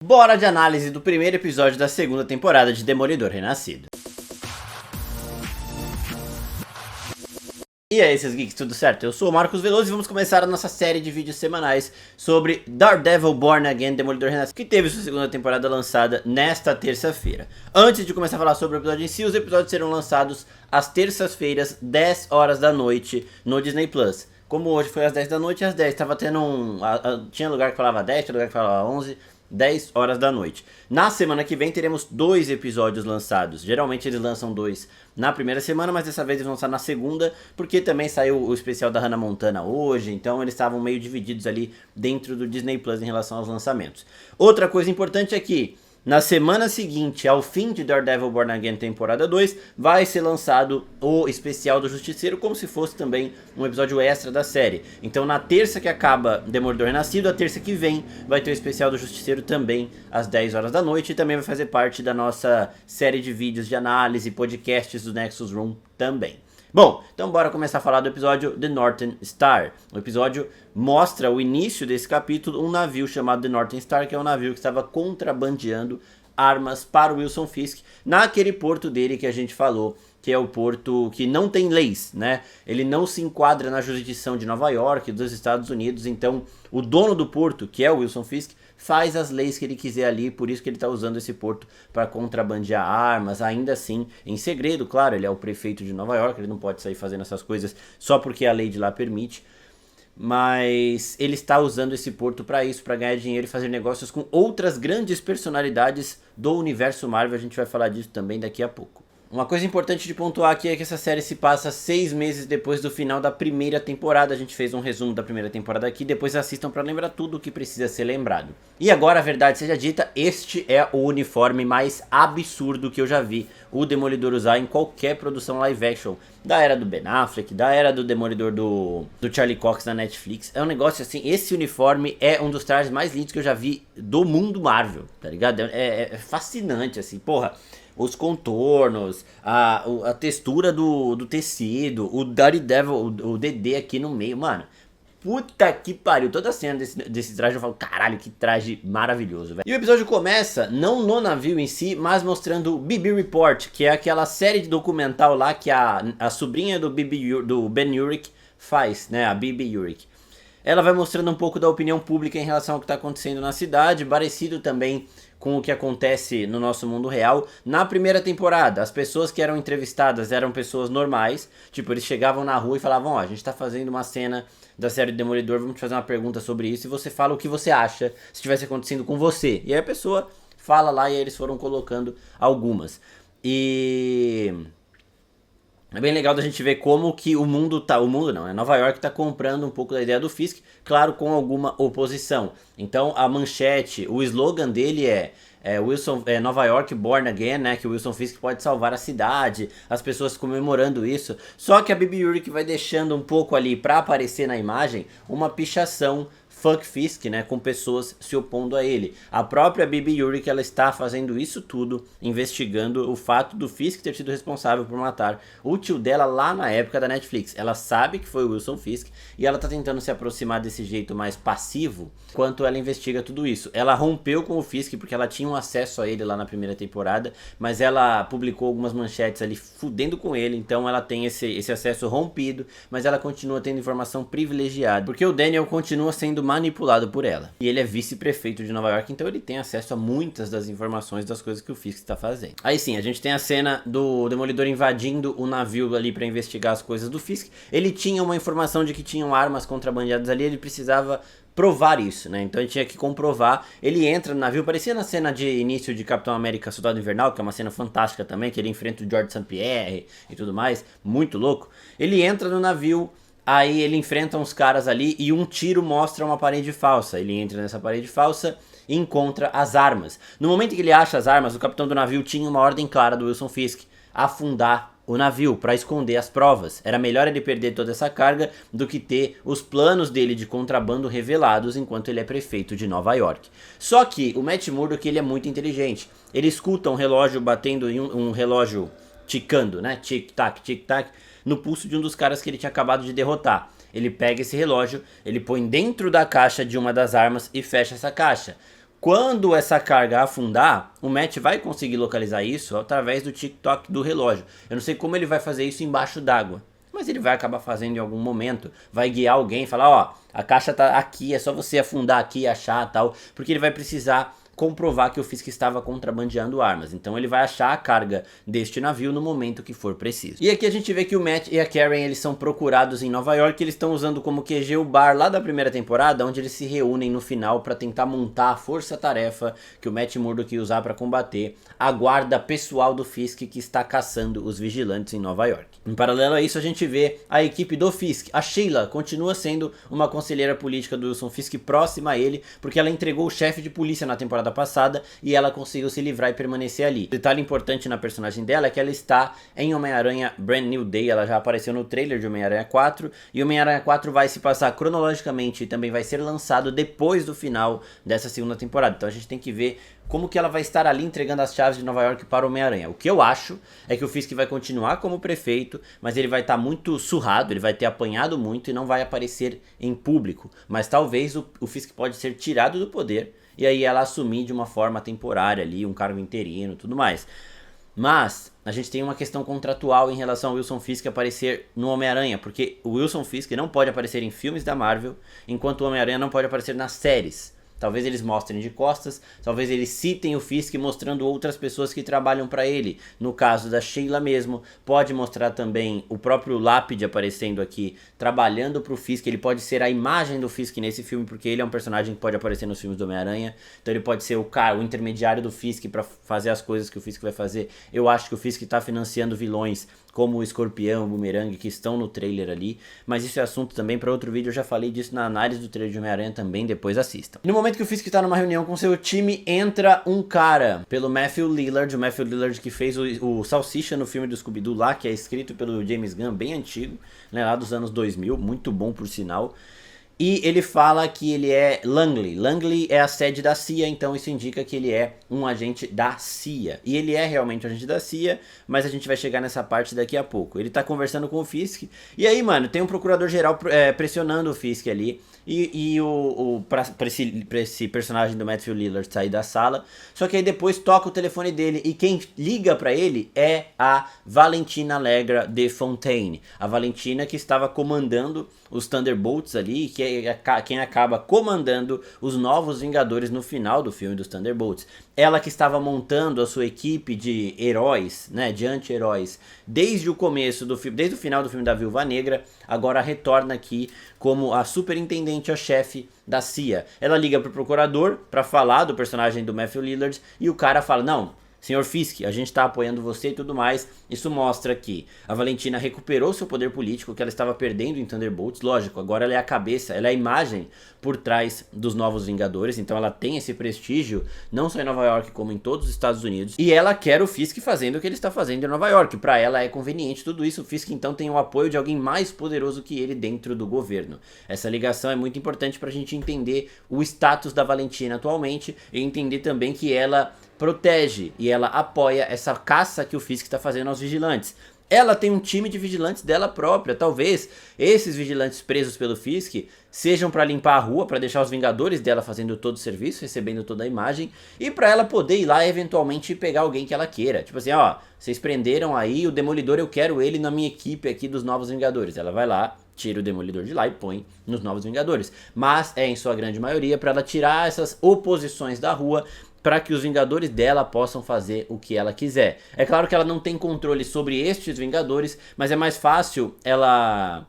Bora de análise do primeiro episódio da segunda temporada de Demolidor Renascido. E aí, seus geeks, tudo certo? Eu sou o Marcos Veloso e vamos começar a nossa série de vídeos semanais sobre Daredevil Born Again, Demolidor Renascido, que teve sua segunda temporada lançada nesta terça-feira. Antes de começar a falar sobre o episódio em si, os episódios serão lançados às terças-feiras, 10 horas da noite, no Disney Plus. Como hoje foi às 10 da noite, às 10 tava tendo tinha lugar que falava 10, tinha lugar que falava 11... 10 horas da noite. Na semana que vem teremos 2 episódios lançados. Geralmente eles lançam 2 na primeira semana, mas dessa vez eles vão lançar na segunda, porque também saiu o especial da Hannah Montana hoje, então eles estavam meio divididos ali dentro do Disney Plus em relação aos lançamentos. Outra coisa importante é que na semana seguinte, ao fim de Daredevil Born Again temporada 2, vai ser lançado o especial do Justiceiro, como se fosse também um episódio extra da série. Então na terça que acaba Demolidor Renascido, a terça que vem vai ter o especial do Justiceiro também às 10 horas da noite, e também vai fazer parte da nossa série de vídeos de análise, podcasts do Nexus Room também. Bom, então bora começar a falar do episódio The Northern Star. O episódio mostra o início desse capítulo, um navio chamado The Northern Star, que é um navio que estava contrabandeando armas para o Wilson Fisk naquele porto dele que a gente falou, que é o porto que não tem leis, né? Ele não se enquadra na jurisdição de Nova York, dos Estados Unidos, então o dono do porto, que é o Wilson Fisk, faz as leis que ele quiser ali, por isso que ele está usando esse porto para contrabandear armas, ainda assim, em segredo, claro, ele é o prefeito de Nova York, ele não pode sair fazendo essas coisas só porque a lei de lá permite, mas ele está usando esse porto para isso, para ganhar dinheiro e fazer negócios com outras grandes personalidades do universo Marvel, a gente vai falar disso também daqui a pouco. Uma coisa importante de pontuar aqui é que essa série se passa 6 meses depois do final da primeira temporada. A gente fez um resumo da primeira temporada aqui, depois assistam para lembrar tudo o que precisa ser lembrado. E agora, a verdade seja dita, este é o uniforme mais absurdo que eu já vi o Demolidor usar em qualquer produção live action. Da era do Ben Affleck, da era do Demolidor do Charlie Cox na Netflix. É um negócio assim, esse uniforme é um dos trajes mais lindos que eu já vi do mundo Marvel, tá ligado? É fascinante assim, porra. Os contornos, a textura do tecido, o Daredevil, o DD aqui no meio, mano. Puta que pariu, toda a cena desse traje eu falo, caralho, que traje maravilhoso, velho. E o episódio começa, não no navio em si, mas mostrando o BB Report, que é aquela série de documental lá que a sobrinha do Ben Urich faz, né, a Bibi Urich. Ela vai mostrando um pouco da opinião pública em relação ao que está acontecendo na cidade, parecido também com o que acontece no nosso mundo real. Na primeira temporada, as pessoas que eram entrevistadas eram pessoas normais, tipo, eles chegavam na rua e falavam, ó, a gente tá fazendo uma cena da série Demolidor, vamos te fazer uma pergunta sobre isso, e você fala o que você acha se estivesse acontecendo com você. E aí a pessoa fala lá e aí eles foram colocando algumas. E é bem legal da gente ver como que o mundo não, é Nova York tá comprando um pouco da ideia do Fisk, claro, com alguma oposição. Então a manchete, o slogan dele Nova York Born Again, né, que o Wilson Fisk pode salvar a cidade, as pessoas comemorando isso. Só que a Bibi Urich vai deixando um pouco ali pra aparecer na imagem uma pichação Fuck Fisk, né, com pessoas se opondo a ele. A própria Bibi Urich, ela está fazendo isso tudo, investigando o fato do Fisk ter sido responsável por matar o tio dela lá na época da Netflix. Ela sabe que foi o Wilson Fisk e ela tá tentando se aproximar desse jeito mais passivo enquanto ela investiga tudo isso. Ela rompeu com o Fisk porque ela tinha um acesso a ele lá na primeira temporada, mas ela publicou algumas manchetes ali fudendo com ele, então ela tem esse acesso rompido, mas ela continua tendo informação privilegiada, porque o Daniel continua sendo manipulado por ela. E ele é vice-prefeito de Nova York, então ele tem acesso a muitas das informações das coisas que o Fisk está fazendo. Aí sim, a gente tem a cena do Demolidor invadindo o navio ali para investigar as coisas do Fisk. Ele tinha uma informação de que tinham armas contrabandeadas ali, ele precisava provar isso, né? Então ele tinha que comprovar. Ele entra no navio, parecia na cena de início de Capitão América Soldado Invernal, que é uma cena fantástica também, que ele enfrenta o George St. Pierre e tudo mais, muito louco. Ele entra no navio, aí ele enfrenta uns caras ali e um tiro mostra uma parede falsa. Ele entra nessa parede falsa e encontra as armas. No momento que ele acha as armas, o capitão do navio tinha uma ordem clara do Wilson Fisk: afundar o navio para esconder as provas. Era melhor ele perder toda essa carga do que ter os planos dele de contrabando revelados enquanto ele é prefeito de Nova York. Só que o Matt Murdock, ele é muito inteligente. Ele escuta um relógio batendo em um relógio ticando, né? Tic-tac, tic-tac, no pulso de um dos caras que ele tinha acabado de derrotar. Ele pega esse relógio, ele põe dentro da caixa de uma das armas e fecha essa caixa. Quando essa carga afundar, o Matt vai conseguir localizar isso através do TikTok do relógio. Eu não sei como ele vai fazer isso embaixo d'água, mas ele vai acabar fazendo em algum momento. Vai guiar alguém, falar, ó, a caixa tá aqui, é só você afundar aqui e achar tal, porque ele vai precisar comprovar que o Fisk estava contrabandeando armas. Então ele vai achar a carga deste navio no momento que for preciso. E aqui a gente vê que o Matt e a Karen, eles são procurados em Nova York. Eles estão usando como QG o bar lá da primeira temporada, onde eles se reúnem no final para tentar montar a força-tarefa que o Matt Murdock ia usar para combater a guarda pessoal do Fisk que está caçando os vigilantes em Nova York. Em paralelo a isso, a gente vê a equipe do Fisk. A Sheila continua sendo uma conselheira política do Wilson Fisk próxima a ele, porque ela entregou o chefe de polícia na temporada passada e ela conseguiu se livrar e permanecer ali. Detalhe importante na personagem dela é que ela está em Homem-Aranha Brand New Day. Ela já apareceu no trailer de Homem-Aranha 4 e Homem-Aranha 4 vai se passar cronologicamente e também vai ser lançado depois do final dessa segunda temporada. Então a gente tem que ver como que ela vai estar ali entregando as chaves de Nova York para o Homem-Aranha. O que eu acho é que o Fisk vai continuar como prefeito, mas ele vai estar muito surrado, ele vai ter apanhado muito e não vai aparecer em público. Mas talvez o Fisk pode ser tirado do poder e aí ela assumir de uma forma temporária ali, um cargo interino e tudo mais. Mas a gente tem uma questão contratual em relação ao Wilson Fisk aparecer no Homem-Aranha, porque o Wilson Fisk não pode aparecer em filmes da Marvel, enquanto o Homem-Aranha não pode aparecer nas séries. Talvez eles mostrem de costas, talvez eles citem o Fisk mostrando outras pessoas que trabalham para ele. No caso da Sheila mesmo, pode mostrar também o próprio Lápide aparecendo aqui, trabalhando para o Fisk. Ele pode ser a imagem do Fisk nesse filme, porque ele é um personagem que pode aparecer nos filmes do Homem-Aranha. Então ele pode ser o intermediário do Fisk para fazer as coisas que o Fisk vai fazer. Eu acho que o Fisk está financiando vilões como o Escorpião, o Boomerang, que estão no trailer ali, mas isso é assunto também para outro vídeo. Eu já falei disso na análise do trailer de Homem-Aranha também, depois assistam. No momento que o Fisk tá numa reunião com seu time, entra um cara pelo Matthew Lillard, o Matthew Lillard que fez o Salsicha no filme do Scooby-Doo lá, que é escrito pelo James Gunn, bem antigo, né, lá dos anos 2000, muito bom por sinal. E ele fala que ele é Langley. Langley é a sede da CIA, então isso indica que ele é um agente da CIA. E ele é realmente um agente da CIA, mas a gente vai chegar nessa parte daqui a pouco. Ele tá conversando com o Fisk, e aí, mano, tem um procurador-geral pressionando o Fisk ali. Pra esse personagem do Matthew Lillard sair da sala. Só que aí depois toca o telefone dele e quem liga pra ele é a Valentina Allegra de Fontaine. A Valentina que estava comandando os Thunderbolts ali, que é quem acaba comandando os novos Vingadores no final do filme dos Thunderbolts. Ela que estava montando a sua equipe de heróis, né, de anti-heróis, desde o começo do filme, desde o final do filme da Viúva Negra, agora retorna aqui como a superintendente, a chefe da CIA. Ela liga pro procurador para falar do personagem do Matthew Lillard e o cara fala, não, senhor Fisk, a gente tá apoiando você e tudo mais. Isso mostra que a Valentina recuperou seu poder político que ela estava perdendo em Thunderbolts. Lógico, agora ela é a cabeça, ela é a imagem por trás dos Novos Vingadores. Então ela tem esse prestígio, não só em Nova York, como em todos os Estados Unidos. E ela quer o Fisk fazendo o que ele está fazendo em Nova York. Para ela é conveniente tudo isso. O Fisk então tem o apoio de alguém mais poderoso que ele dentro do governo. Essa ligação é muito importante para a gente entender o status da Valentina atualmente e entender também que ela protege e ela apoia essa caça que o Fisk está fazendo aos vigilantes. Ela tem um time de vigilantes dela própria. Talvez esses vigilantes presos pelo Fisk sejam para limpar a rua, para deixar os Vingadores dela fazendo todo o serviço, recebendo toda a imagem, e para ela poder ir lá eventualmente pegar alguém que ela queira. Tipo assim, ó, vocês prenderam aí o Demolidor, eu quero ele na minha equipe aqui dos Novos Vingadores. Ela vai lá, tira o Demolidor de lá e põe nos Novos Vingadores. Mas é em sua grande maioria para ela tirar essas oposições da rua, para que os Vingadores dela possam fazer o que ela quiser. É claro que ela não tem controle sobre estes Vingadores, mas é mais fácil ela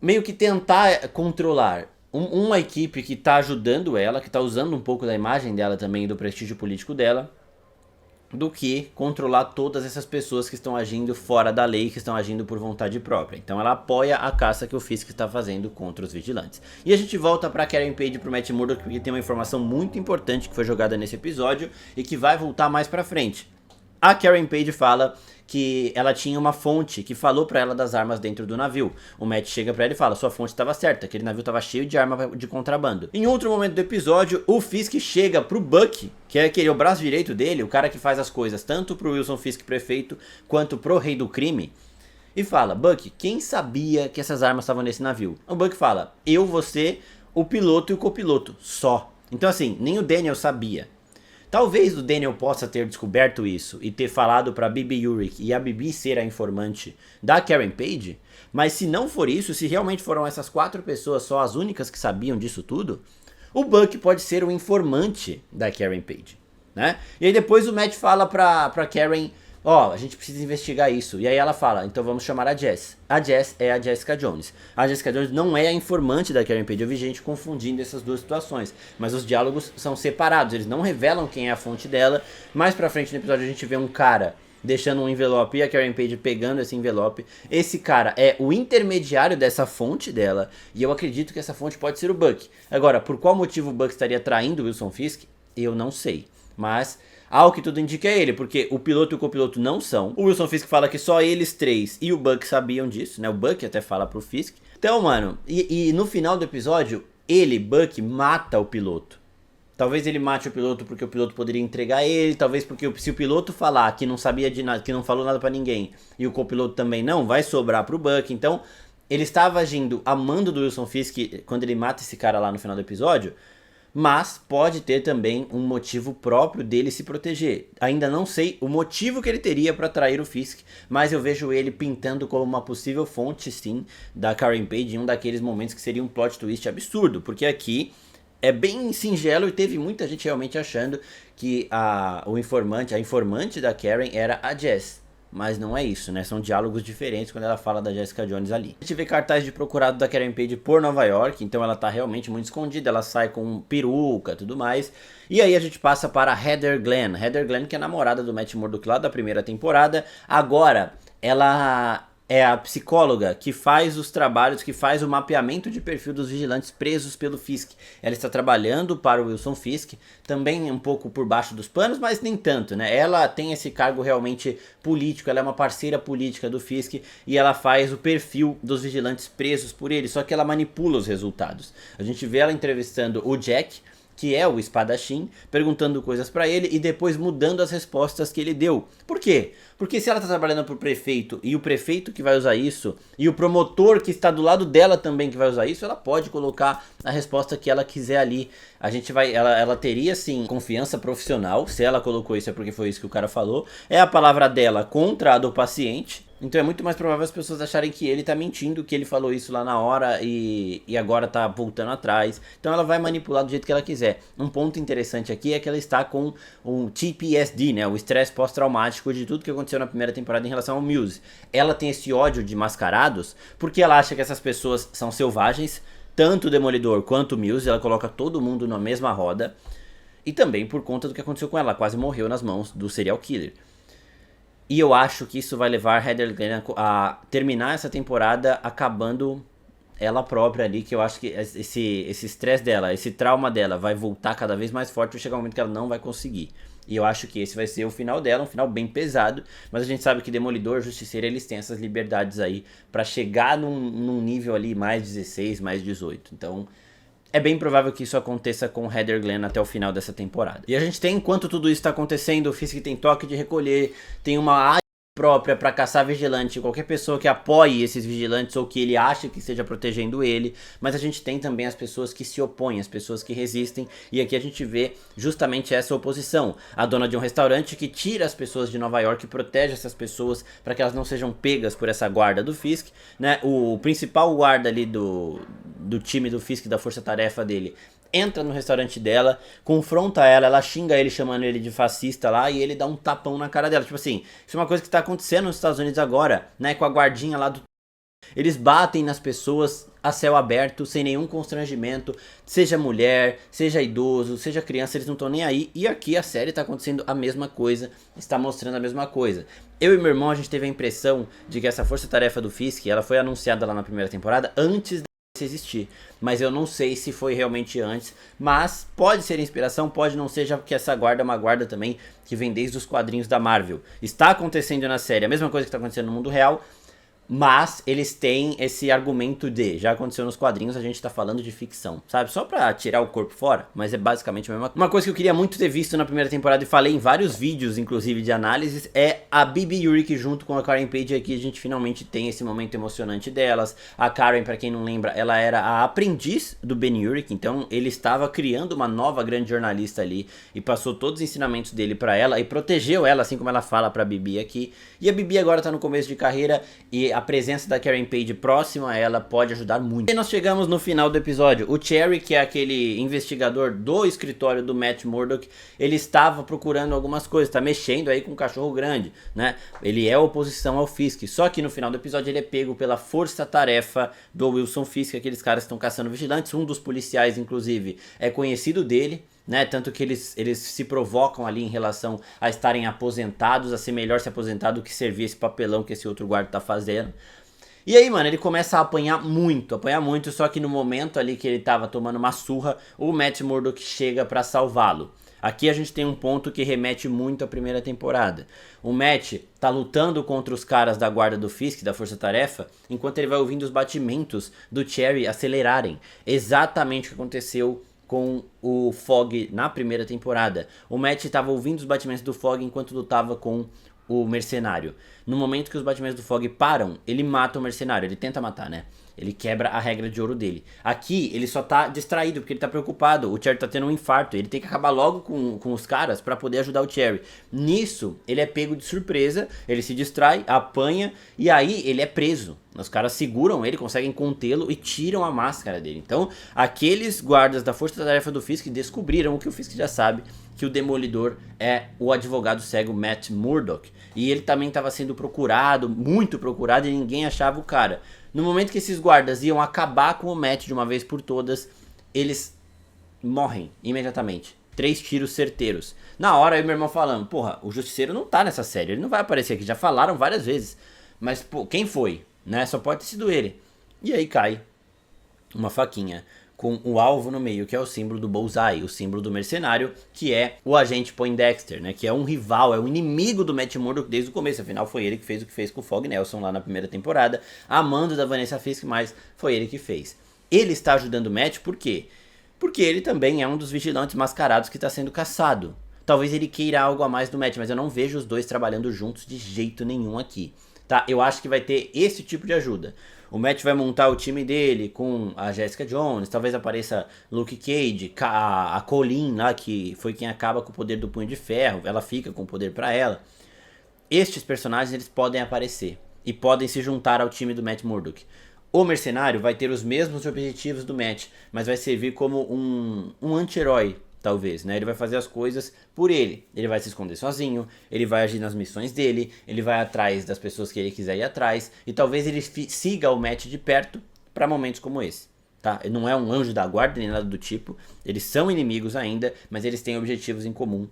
meio que tentar controlar uma equipe que está ajudando ela, que está usando um pouco da imagem dela também, do prestígio político dela, do que controlar todas essas pessoas que estão agindo fora da lei, que estão agindo por vontade própria. Então ela apoia a caça que o Fisk está fazendo contra os vigilantes. E a gente volta para Karen Page e pro Matt Murdock, porque tem uma informação muito importante que foi jogada nesse episódio e que vai voltar mais pra frente. A Karen Page fala que ela tinha uma fonte que falou pra ela das armas dentro do navio. O Matt chega pra ela e fala, sua fonte estava certa, aquele navio estava cheio de arma de contrabando. Em outro momento do episódio, o Fisk chega pro Buck, que é aquele, o braço direito dele, o cara que faz as coisas tanto pro Wilson Fisk prefeito, quanto pro Rei do Crime, e fala, Buck, quem sabia que essas armas estavam nesse navio? O Buck fala, eu, você, o piloto e o copiloto, só. Então assim, nem o Daniel sabia. Talvez o Daniel possa ter descoberto isso e ter falado pra Bibi Uric e a Bibi ser a informante da Karen Page, mas se não for isso, se realmente foram essas 4 pessoas só as únicas que sabiam disso tudo, o Buck pode ser o informante da Karen Page, né? E aí depois o Matt fala pra Karen, ó, a gente precisa investigar isso. E aí ela fala, então vamos chamar a Jess. A Jess é a Jessica Jones. A Jessica Jones não é a informante da Karen Page. Eu vi gente confundindo essas duas situações. Mas os diálogos são separados. Eles não revelam quem é a fonte dela. Mais pra frente no episódio a gente vê um cara deixando um envelope e a Karen Page pegando esse envelope. Esse cara é o intermediário dessa fonte dela. E eu acredito que essa fonte pode ser o Buck. Agora, por qual motivo o Buck estaria traindo o Wilson Fisk? Eu não sei. Mas ao que tudo indica é ele, porque o piloto e o copiloto não são. O Wilson Fisk fala que só eles 3 e o Buck sabiam disso, né? O Buck até fala pro Fisk. Então, mano, e no final do episódio, ele, Buck, mata o piloto. Talvez ele mate o piloto porque o piloto poderia entregar ele, talvez porque se o piloto falar que não sabia de nada, que não falou nada pra ninguém, e o copiloto também não, vai sobrar pro Buck. Então, ele estava agindo a mando do Wilson Fisk quando ele mata esse cara lá no final do episódio. Mas pode ter também um motivo próprio dele se proteger. Ainda não sei o motivo que ele teria para trair o Fisk, mas eu vejo ele pintando como uma possível fonte, sim, da Karen Page em um daqueles momentos que seria um plot twist absurdo, porque aqui é bem singelo e teve muita gente realmente achando que a informante da Karen era a Jess. Mas não é isso, né? São diálogos diferentes quando ela fala da Jessica Jones ali. A gente vê cartaz de procurado da Karen Page por Nova York, então ela tá realmente muito escondida, ela sai com peruca e tudo mais. E aí a gente passa para Heather Glenn. Heather Glenn, que é namorada do Matt Murdock lá da primeira temporada. Agora, ela é a psicóloga que faz os trabalhos, que faz o mapeamento de perfil dos vigilantes presos pelo Fisk. Ela está trabalhando para o Wilson Fisk, também um pouco por baixo dos panos, mas nem tanto, né? Ela tem esse cargo realmente político, ela é uma parceira política do Fisk e ela faz o perfil dos vigilantes presos por ele, só que ela manipula os resultados. A gente vê ela entrevistando o Jack, que é o espadachim, perguntando coisas pra ele e depois mudando as respostas que ele deu. Por quê? Porque se ela tá trabalhando pro prefeito e o prefeito que vai usar isso, e o promotor que está do lado dela também que vai usar isso, ela pode colocar a resposta que ela quiser ali. Ela teria sim confiança profissional, se ela colocou isso é porque foi isso que o cara falou. É a palavra dela contra a do paciente. Então é muito mais provável as pessoas acharem que ele tá mentindo, que ele falou isso lá na hora e agora tá voltando atrás. Então ela vai manipular do jeito que ela quiser. Um ponto interessante aqui é que ela está com um TPSD, né? O estresse pós-traumático de tudo que aconteceu na primeira temporada em relação ao Muse. Ela tem esse ódio de mascarados porque ela acha que essas pessoas são selvagens, tanto o Demolidor quanto o Muse. Ela coloca todo mundo na mesma roda. E também por conta do que aconteceu com ela. Ela quase morreu nas mãos do serial killer. E eu acho que isso vai levar Heather Glenn a terminar essa temporada acabando ela própria ali, que eu acho que esse estresse dela, esse trauma dela vai voltar cada vez mais forte, vai chegar um momento que ela não vai conseguir. E eu acho que esse vai ser o final dela, um final bem pesado, mas a gente sabe que Demolidor, Justiceiro, eles têm essas liberdades aí pra chegar num nível ali mais 16, mais 18, então é bem provável que isso aconteça com Heather Glenn até o final dessa temporada. E a gente tem, enquanto tudo isso está acontecendo, o Fisk tem toque de recolher, tem uma área própria para caçar vigilante, qualquer pessoa que apoie esses vigilantes ou que ele ache que esteja protegendo ele, mas a gente tem também as pessoas que se opõem, as pessoas que resistem, e aqui a gente vê justamente essa oposição. A dona de um restaurante que tira as pessoas de Nova York e protege essas pessoas para que elas não sejam pegas por essa guarda do Fisk, né? O principal guarda ali do time do Fisk, da força-tarefa dele, entra no restaurante dela, confronta ela, ela xinga ele chamando ele de fascista lá e ele dá um tapão na cara dela. Tipo assim, isso é uma coisa que tá acontecendo nos Estados Unidos agora, né, com a guardinha lá do... Eles batem nas pessoas a céu aberto, sem nenhum constrangimento, seja mulher, seja idoso, seja criança, eles não estão nem aí. E aqui a série tá acontecendo a mesma coisa, está mostrando a mesma coisa. Eu e meu irmão, a gente teve a impressão de que essa força-tarefa do Fisk, ela foi anunciada lá na primeira temporada antes existir, mas eu não sei se foi realmente antes, mas pode ser inspiração, pode não ser, já que essa guarda é uma guarda também que vem desde os quadrinhos da Marvel. Está acontecendo na série a mesma coisa que está acontecendo no mundo real, Mas eles têm esse argumento de, já aconteceu nos quadrinhos, a gente tá falando de ficção, sabe? Só pra tirar o corpo fora, mas é basicamente a mesma coisa. Uma coisa que eu queria muito ter visto na primeira temporada e falei em vários vídeos, inclusive de análises, é a Bibi Yurik junto com a Karen Page. Aqui a gente finalmente tem esse momento emocionante delas. A Karen, pra quem não lembra, ela era a aprendiz do Ben Urich, então ele estava criando uma nova grande jornalista ali e passou todos os ensinamentos dele pra ela e protegeu ela, assim como ela fala pra Bibi aqui. E a Bibi agora tá no começo de carreira e a presença da Karen Page próxima a ela pode ajudar muito. E nós chegamos no final do episódio. O Cherry, que é aquele investigador do escritório do Matt Murdock, ele estava procurando algumas coisas, tá mexendo aí com um cachorro grande, né? Ele é oposição ao Fisk, só que no final do episódio ele é pego pela força-tarefa do Wilson Fisk, aqueles caras que estão caçando vigilantes. Um dos policiais, inclusive, é conhecido dele, né? Tanto que eles se provocam ali em relação a estarem aposentados, a ser melhor se aposentar do que servir esse papelão que esse outro guarda tá fazendo. E aí, mano, ele começa a apanhar muito, só que no momento ali que ele tava tomando uma surra, o Matt Murdock chega pra salvá-lo. Aqui a gente tem um ponto que remete muito à primeira temporada. O Matt tá lutando contra os caras da guarda do Fisk, da Força Tarefa, enquanto ele vai ouvindo os batimentos do Cherry acelerarem. Exatamente o que aconteceu com o Fog na primeira temporada. O Matt estava ouvindo os batimentos do Fog enquanto lutava com o mercenário. No momento que os batimentos do Fog param, ele mata o mercenário. Ele tenta matar, né? Ele quebra a regra de ouro dele. Aqui, ele só tá distraído, porque ele tá preocupado. O Cherry tá tendo um infarto. Ele tem que acabar logo com os caras pra poder ajudar o Cherry. Nisso, ele é pego de surpresa. Ele se distrai, apanha. E aí, ele é preso. Os caras seguram ele, conseguem contê-lo e tiram a máscara dele. Então, aqueles guardas da Força-Tarefa do Fisk descobriram o que o Fisk já sabe, que o Demolidor é o advogado cego Matt Murdock. E ele também estava sendo procurado, muito procurado, e ninguém achava o cara. No momento que esses guardas iam acabar com o Matt de uma vez por todas, eles morrem imediatamente. 3 tiros certeiros. Na hora, eu e meu irmão falando, porra, o Justiceiro não tá nessa série, ele não vai aparecer aqui, já falaram várias vezes. Mas, pô, quem foi? Né? Só pode ter sido ele. E aí cai uma faquinha com o alvo no meio, que é o símbolo do Bullseye, o símbolo do mercenário, que é o agente Poindexter, né? Que é um rival, é um inimigo do Matt Murdock desde o começo. Afinal, foi ele que fez o que fez com o Fog Nelson lá na primeira temporada, amando da Vanessa Fisk, mas foi ele que fez. Ele está ajudando o Matt por quê? Porque ele também é um dos vigilantes mascarados que está sendo caçado. Talvez ele queira algo a mais do Matt, mas eu não vejo os dois trabalhando juntos de jeito nenhum aqui. Tá? Eu acho que vai ter esse tipo de ajuda. O Matt vai montar o time dele com a Jessica Jones, talvez apareça Luke Cage, a Colleen lá, que foi quem acaba com o poder do Punho de Ferro, ela fica com o poder pra ela. Estes personagens, eles podem aparecer e podem se juntar ao time do Matt Murdock. O mercenário vai ter os mesmos objetivos do Matt, mas vai servir como um anti-herói, talvez, né? Ele vai fazer as coisas por ele. Ele vai se esconder sozinho, ele vai agir nas missões dele, ele vai atrás das pessoas que ele quiser ir atrás, e talvez ele siga o Matt de perto para momentos como esse, tá? Ele não é um anjo da guarda nem nada do tipo, eles são inimigos ainda, mas eles têm objetivos em comum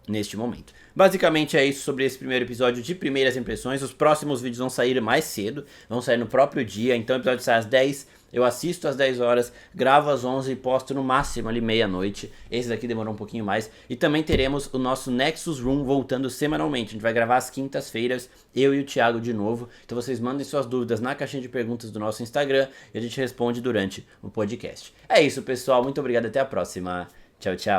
neste momento. Basicamente é isso sobre esse primeiro episódio de Primeiras Impressões. Os próximos vídeos vão sair mais cedo, vão sair no próprio dia, então o episódio sai às 10, eu assisto às 10 horas, gravo às 11 e posto no máximo ali meia-noite. Esse daqui demorou um pouquinho mais. E também teremos o nosso Nexus Room voltando semanalmente. A gente vai gravar às quintas-feiras, eu e o Thiago de novo. Então vocês mandem suas dúvidas na caixinha de perguntas do nosso Instagram e a gente responde durante o podcast. É isso, pessoal. Muito obrigado. Até a próxima. Tchau, tchau.